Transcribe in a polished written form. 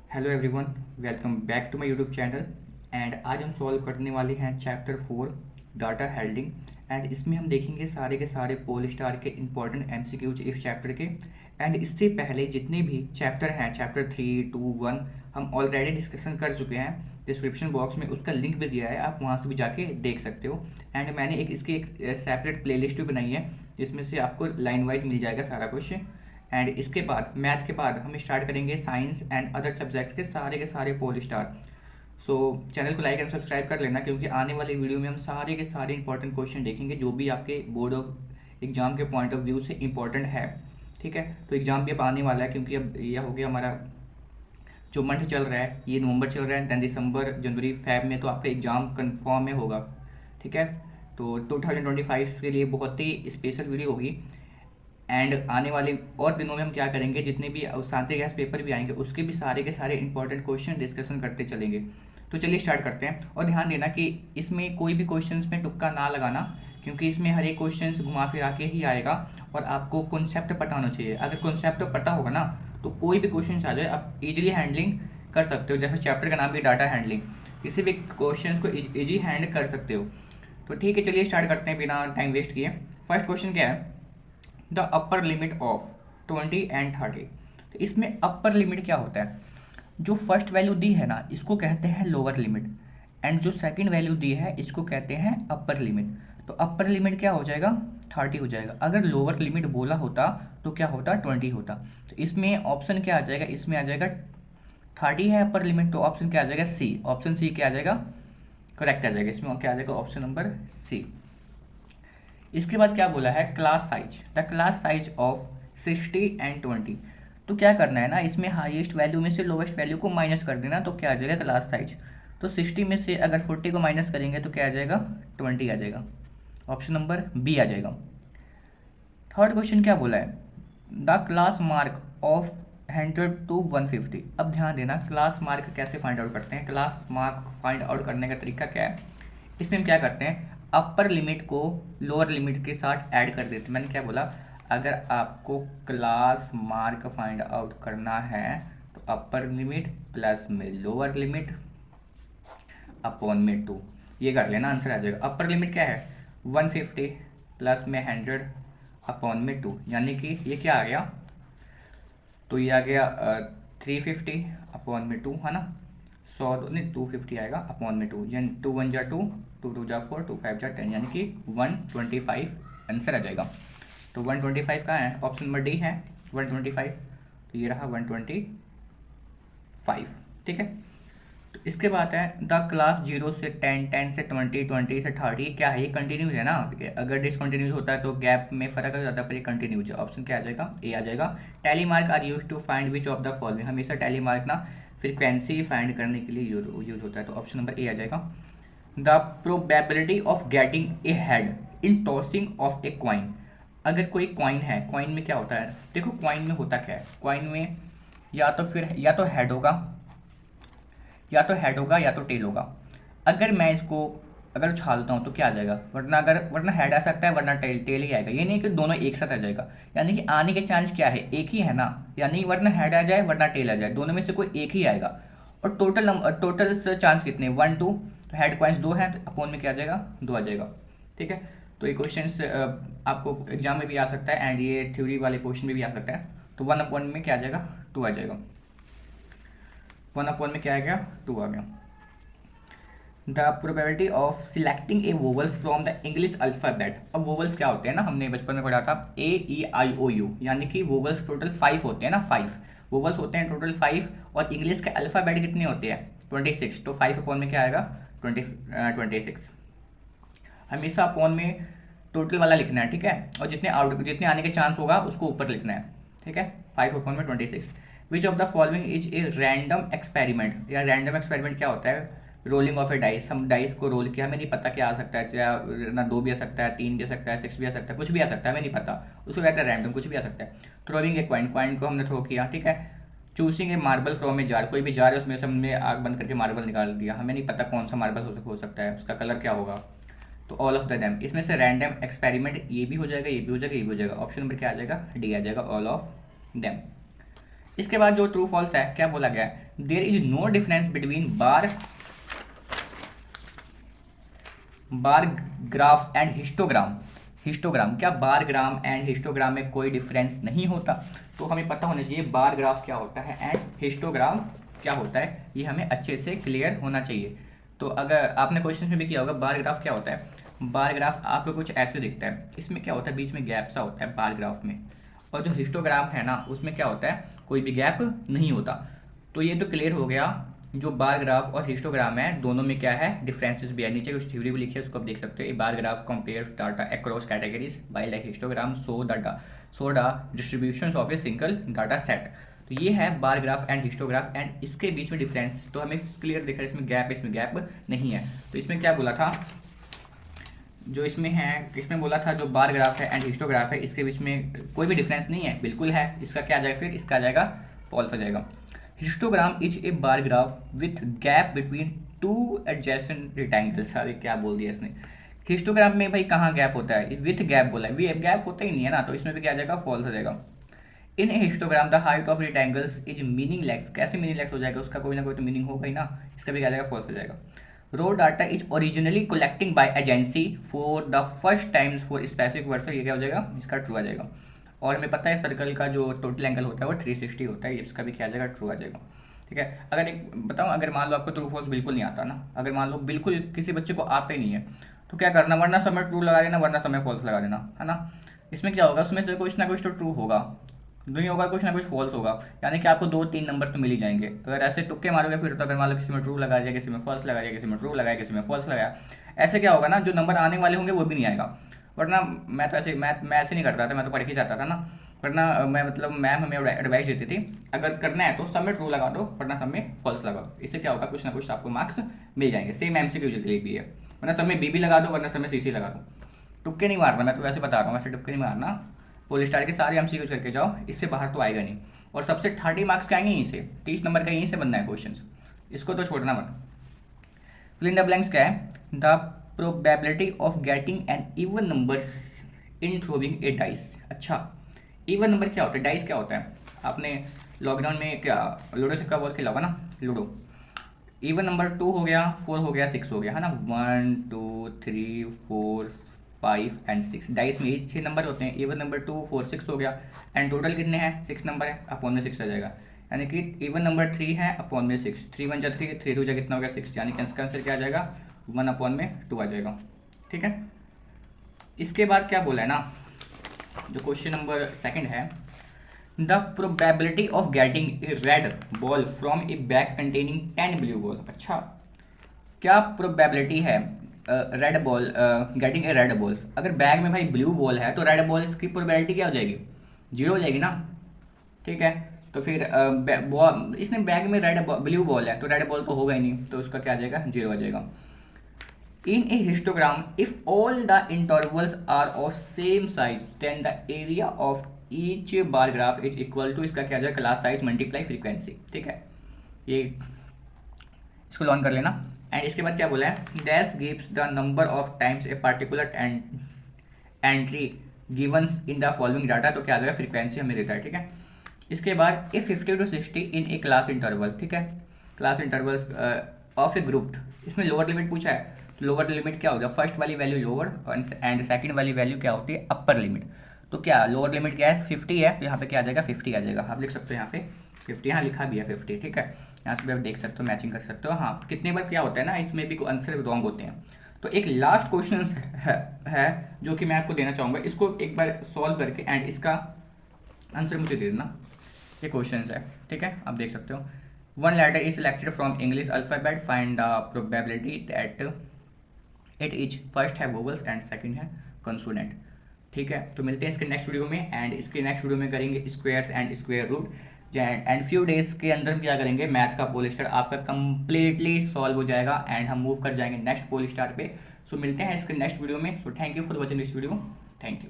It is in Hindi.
Hello everyone, welcome back to my YouTube channel. And आज हम सॉल्व करने वाले हैं चैप्टर 4 डाटा हैंडलिंग। एंड इसमें हम देखेंगे सारे के सारे पोल स्टार के इंपॉर्टेंट एमसीक्यूज इस चैप्टर के। एंड इससे पहले जितने भी चैप्टर हैं, चैप्टर 3, 2, 1, हम ऑलरेडी डिस्कशन कर चुके हैं। डिस्क्रिप्शन बॉक्स में उसका लिंक भी दिया है, आप वहाँ से भी जाके देख सकते हो। एंड मैंने इसकी एक सेपरेट प्लेलिस्ट भी बनाई है जिसमें से आपको लाइन वाइज मिल जाएगा सारा कुछ। एंड इसके बाद मैथ के बाद हम स्टार्ट करेंगे साइंस एंड अदर सब्जेक्ट के सारे पोल स्टार। सो चैनल को लाइक एंड सब्सक्राइब कर लेना, क्योंकि आने वाली वीडियो में हम सारे के सारे इंपॉर्टेंट क्वेश्चन देखेंगे जो भी आपके बोर्ड ऑफ एग्जाम के पॉइंट ऑफ व्यू से इंपॉर्टेंट है। ठीक है, तो एग्ज़ाम भी अब आने वाला है, क्योंकि अब यह हो गया हमारा जो मंथ चल रहा है, ये नवंबर चल रहा है, दैन दिसंबर, जनवरी, फेब में तो आपका एग्ज़ाम कन्फर्म में होगा। ठीक है, तो 2025 के लिए बहुत ही स्पेशल वीडियो होगी। एंड आने वाले और दिनों में हम क्या करेंगे, जितने भी शांति गैस पेपर भी आएंगे उसके भी सारे के सारे इंपॉर्टेंट क्वेश्चन डिस्कशन करते चलेंगे। तो चलिए स्टार्ट करते हैं। और ध्यान देना कि इसमें कोई भी क्वेश्चंस में तुक्का ना लगाना, क्योंकि इसमें हर एक क्वेश्चन घुमा फिरा के ही आएगा और आपको कॉन्सेप्ट पता होना चाहिए। अगर कॉन्सेप्ट पता होगा ना तो कोई भी क्वेश्चन आ जाए आप इजीली हैंडलिंग कर सकते हो। जैसे चैप्टर का नाम भी डाटा हैंडलिंग, किसी भी क्वेश्चन को इजी हैंड कर सकते हो। तो ठीक है, चलिए स्टार्ट करते हैं बिना टाइम वेस्ट किए। फर्स्ट क्वेश्चन क्या है, the upper limit of 20 and 30। तो इसमें अपर लिमिट क्या होता है, जो फर्स्ट वैल्यू दी है ना इसको कहते हैं लोअर लिमिट, एंड जो सेकंड वैल्यू दी है इसको कहते हैं अपर लिमिट। तो अपर लिमिट क्या हो जाएगा, 30 हो जाएगा। अगर लोअर लिमिट बोला होता तो क्या होता, 20 होता। तो इसमें ऑप्शन क्या आ जाएगा, इसमें आ जाएगा 30 है अपर लिमिट, तो ऑप्शन क्या आ जाएगा, सी। ऑप्शन सी क्या आ जाएगा, करेक्ट आ जाएगा। इसमें क्या आ जाएगा, ऑप्शन नंबर सी। इसके बाद क्या बोला है, class size, the class size of 60 and 20। तो क्या करना है ना, इसमें हाईएस्ट वैल्यू में से लोवेस्ट वैल्यू को माइनस कर देना, तो क्या आ जाएगा क्लास साइज। तो 60 में से अगर 40 को माइनस करेंगे तो क्या आ जाएगा, 20 आ जाएगा। ऑप्शन नंबर बी आ जाएगा। थर्ड क्वेश्चन क्या बोला है, the class mark of 100 to 150। अब ध्यान देना, क्लास मार्क कैसे फाइंड आउट करते हैं। क्लास मार्क फाइंड आउट करने का तरीका क्या है, इसमें हम क्या करते हैं, अपर लिमिट को लोअर लिमिट के साथ ऐड कर देते हैं। मैंने क्या बोला, अगर आपको क्लास मार्क फाइंड आउट करना है तो अपर लिमिट प्लस में लोअर लिमिट अपॉन में 2, ये कर लेना, आंसर आ जाएगा। अपर लिमिट क्या है, 150 प्लस में 100 अपॉन में 2, यानी कि ये क्या आ गया, तो ये आ गया 350 अपॉन में 2, है ना। 100 नहीं 250 आएगा अपॉन में 2, यानी 2 1 जा 2, 2 2 जा 4, 2 5 जा 10, यानी कि 125 आंसर आ जाएगा। तो 125 कहाँ है, ऑप्शन नंबर डी है 125। तो ये रहा 125। ठीक है, तो इसके बाद है द क्लास 0 से 10, 10 से 20, 20 से 30। क्या है, ये कंटिन्यूज है ना। अगर डिसकंटिन्यूज होता है तो गैप में फर्क आ जाता है, पर ये कंटिन्यूज है। ऑप्शन क्या आ जाएगा, ए आ जाएगा। Tally mark are use to find which of the following. हमेशा टैली मार्क ना फ्रीक्वेंसी फाइंड करने के लिए यूज होता है, तो ऑप्शन नंबर ए आ जाएगा। The probability of getting a head in tossing of a coin. अगर कोई क्वाइन है, क्वाइन में क्या होता है, देखो क्वाइन में होता क्या है, क्वाइन में या तो फिर या तो हेड होगा, या तो हेड होगा या तो टेल होगा। अगर मैं इसको अगर उछालता हूँ तो क्या आ जाएगा, वरना हेड आ सकता है वरना टेल ही आएगा। ये नहीं कि दोनों एक साथ आ जाएगा, यानी कि आने के चांस क्या है, एक ही है ना, यानी वरना हेड आ जाए वरना टेल आ जाए, दोनों में से कोई एक ही आएगा। और टोटल चांस कितने, 1 2, तो हेड क्वाइंस 2 हैं, तो अपोन में क्या आ जाएगा, 2 आ जाएगा। ठीक है, तो ये क्वेश्चन आपको एग्जाम में भी आ सकता है एंड ये थ्योरी वाले क्वेश्चन में भी आ सकता है। तो 1 अपॉन में क्या आ जाएगा, 2 आ जाएगा। 1 अपॉन में क्या आ गया, 2 आ गया। The probability of selecting A vowels from the English alphabet. अब वोवल्स क्या होते हैं ना, हमने बचपन में पढ़ा था AEIOU, यानी कि वोवल्स टोटल 5 होते हैं ना, 5 वोवल्स होते हैं टोटल 5, और इंग्लिश के अल्फ़ाबेट कितने होते हैं, 26। तो 5 अपॉन में क्या आएगा, 26। हमेशा अपॉन में टोटल वाला लिखना है, ठीक है, और जितने आने के चांस होगा उसको ऊपर लिखना है। ठीक है, 5 अपॉन में 26। विच of the following is a random experiment. या रैंडम एक्सपेरिमेंट क्या होता है, रोलिंग ऑफ ए डाइस, हम डाइस को रोल किया, हमें नहीं पता क्या आ सकता है, चाहे ना 2 भी आ सकता है, 3 भी आ सकता है, 6 भी आ सकता है, कुछ भी आ सकता है, हमें नहीं पता, उसको कहता है रैंडम, कुछ भी आ सकता है। थ्रोइंग ए क्वाइन, क्वाइन को हमने थ्रो किया, ठीक है। Choosing A marble from a jar, कोई भी जार है उसमें से हमने आग बंद करके मार्बल निकाल दिया, हमें नहीं पता कौन सा मार्बल हो सकता है, उसका कलर क्या होगा। तो ऑल ऑफ द देम, इसमें से रैंडम एक्सपेरिमेंट ये भी हो जाएगा, ये भी हो जाएगा, ये भी हो जाएगा। ऑप्शन नंबर क्या आ जाएगा, डी आ जाएगा, ऑल ऑफ देम। इसके बाद जो ट्रू फॉल्स है क्या बोला गया है, there is no difference between bar graph and histogram. Histogram क्या, बार ग्राम एंड हिस्टोग्राम में कोई डिफरेंस नहीं होता। तो हमें पता होना चाहिए बार ग्राफ क्या होता है एंड हिस्टोग्राम क्या होता है, ये हमें अच्छे से क्लियर होना चाहिए। तो अगर आपने क्वेश्चन में भी किया होगा बार ग्राफ क्या होता है, बार ग्राफ आपको कुछ ऐसे दिखता है, इसमें क्या होता है बीच में गैप सा होता है बार ग्राफ में, और जो हिस्टोग्राम है ना उसमें क्या होता है कोई भी गैप नहीं होता। तो ये तो क्लियर हो गया जो बार ग्राफ और हिस्टोग्राम है दोनों में क्या है डिफरेंसेस भी है। नीचे कुछ थ्योरी भी लिखी है उसको आप देख सकते हो। Bar graph compares data across categories by like histogram so the distribution of a single data set. तो ये है bar graph and histograph and इसके बीच में डिफरेंस तो हमें क्लियर दिख रहा है, इसमें गैप है इसमें गैप नहीं है। तो इसमें क्या बोला था, जो इसमें है इसमें बोला था जो बार ग्राफ है एंड हिस्टोग्राफ है इसके बीच में कोई भी डिफरेंस नहीं है, बिल्कुल है। इसका क्या आ जाएगा फिर, इसका आ जाएगा फॉल्स हो जाएगा। Histogram is a bar graph with gap between two adjacent rectangles. अरे क्या बोल दिया इसने, हिस्टोग्राम में भाई कहाँ गैप होता है, विथ गैप बोला है, गैप होता ही नहीं है ना, तो इसमें भी क्या आ जाएगा फॉल्स हो जाएगा। In a histogram the height of rectangles is meaningless. कैसे मीनिंगलेस हो जाएगा, उसका कोई ना कोई तो मीनिंग होगा ही ना, इसका भी क्या आ जाएगा फॉल्स हो जाएगा। Raw data is originally collecting by agency for the first times for specific word, ये क्या हो जाएगा इसका ट्रू आ जाएगा। और हमें पता है सर्कल का जो टोटल एंगल होता है वो 360 होता है, इसका भी क्या आ जाएगा ट्रू आ जाएगा। ठीक है, अगर एक बताऊँ, अगर मान लो आपको ट्रू फॉल्स बिल्कुल नहीं आता ना, अगर मान लो बिल्कुल किसी बच्चे को आता ही नहीं है तो क्या करना, वरना समय ट्रू लगा देना वरना समय फॉल्स लगा देना, है ना। इसमें क्या होगा, उसमें से कुछ ना कुछ तो ट्रू होगा, नहीं होगा कुछ ना कुछ फॉल्स होगा, यानी कि आपको 2-3 नंबर तो मिल ही जाएंगे। अगर ऐसे तुक्के मारोगे फिर तो अगर मान लो किसी में ट्रू लगा दिया, किसी में फॉल्स लगा दिया, किसी में ट्रू लगाया, किसी में फॉल्स लगाया, ऐसे क्या होगा ना जो नंबर आने वाले होंगे वो भी नहीं आएगा। वरना मैं तो ऐसे मैं ऐसे नहीं करता था, मैं तो पढ़ के जाता था ना, वरना मैं मतलब मैम हमें एडवाइस देती थी अगर करना है तो सब में ट्रू लगा दो वरना सब में फॉल्स लगाओ, इससे क्या होगा कुछ ना कुछ आपको मार्क्स मिल जाएंगे। सेम MCQ के लिए भी है, वरना सब में बी लगा दो वरना सब में CC लगा दो। तुक्के नहीं मारना, मैं तो वैसे बता रहा हूँ, वैसे तुक्के नहीं मारना, पोलिस्टार के सारे MCQ करके जाओ, इससे बाहर तो आएगा नहीं। और सबसे 30 मार्क्स के आएंगे यहीं से, 30 नंबर का यहीं से बनना है क्वेश्चन, इसको तो छोड़ना मत। फिल इन द ब्लैंक्स क्या है, the probability of getting an even number in throwing A dice. अच्छा, इवन नंबर क्या होता है, डाइस क्या होता है, आपने लॉकडाउन में क्या लूडो सिक्का बहुत खेला होगा ना, लूडो। इवन नंबर 2 हो गया, 4 हो गया, 6 हो गया, है ना, 1 2 3 4 5 एंड 6, डाइस में 6 नंबर होते हैं। इवन नंबर 2 4 6 हो गया एंड टोटल कितने हैं 6 नंबर है, अपॉन में 6 आ जाएगा, यानी कि इवन नंबर 3 है अपॉन में 6, 3 1 जा 3, 3 2 जा कितना हो गया 6, यानी कि इसका आंसर क्या आ जाएगा 1 अपॉन में 2 आ जाएगा। ठीक है, इसके बाद क्या बोला है ना, जो क्वेश्चन नंबर 2 है, the probability of getting A red ball from A bag containing 10 blue ball. अच्छा, क्या प्रोबेबिलिटी है red ball getting a red ball, अगर बैग में भाई ब्लू बॉल है तो रेड बॉल की प्रोबेबिलिटी क्या हो जाएगी, 0 हो जाएगी ना। ठीक है, तो फिर इसने बैग में ब्लू बॉल है तो रेड बॉल तो होगा ही नहीं, तो उसका क्या आ जाएगा 0 आ जाएगा। In a histogram, if all the intervals are of same size, then the area of each bar graph is equal to, इसका क्या आ जाएगा क्लास साइज मल्टीप्लाई फ्रीक्वेंसी। ठीक है, ये इसको लॉन कर लेना। एंड इसके बाद क्या बोला है, dash gives the number of times a particular entry given in the following data, तो क्या आ जाएगा फ्रीक्वेंसी हमें देता है। ठीक है, इसके बाद ए 50 to 60 in A class interval. ठीक है, class intervals of A group, इसमें लोअर लिमिट पूछा है, तो लोअर लिमिट क्या होगा, फर्स्ट वाली वैल्यू लोअर एंड सेकंड वाली वैल्यू क्या होती है अपर लिमिट। तो क्या लोअर लिमिट क्या है 50 है, तो यहाँ पे क्या आ जाएगा 50 आ जाएगा, आप लिख सकते हो यहाँ पे 50, यहाँ लिखा भी है 50। ठीक है, यहाँ से भी आप देख सकते हो मैचिंग कर सकते हो। हाँ, कितने बार क्या होता है ना, इसमें भी आंसर रॉन्ग होते हैं। तो एक लास्ट क्वेश्चन है जो कि मैं आपको देना चाहूँगा, इसको एक बार सॉल्व करके एंड इसका आंसर मुझे दे देना। ये क्वेश्चन है, ठीक है, आप देख सकते हो। One letter is selected from English alphabet, find the probability that it is first है वोवल्स एंड सेकंड है कंसोनेंट। ठीक है, तो मिलते हैं इसके नेक्स्ट वीडियो में, एंड इसके नेक्स्ट वीडियो में करेंगे squares and square root, and few days के अंदर हम क्या करेंगे, मैथ का पोलिस्टार आपका कंप्लीटली सॉल्व हो जाएगा एंड हम मूव कर जाएंगे नेक्स्ट पोलिस्टार पे। सो मिलते हैं इसके नेक्स्ट वीडियो में। So thank you for watching this video, thank you.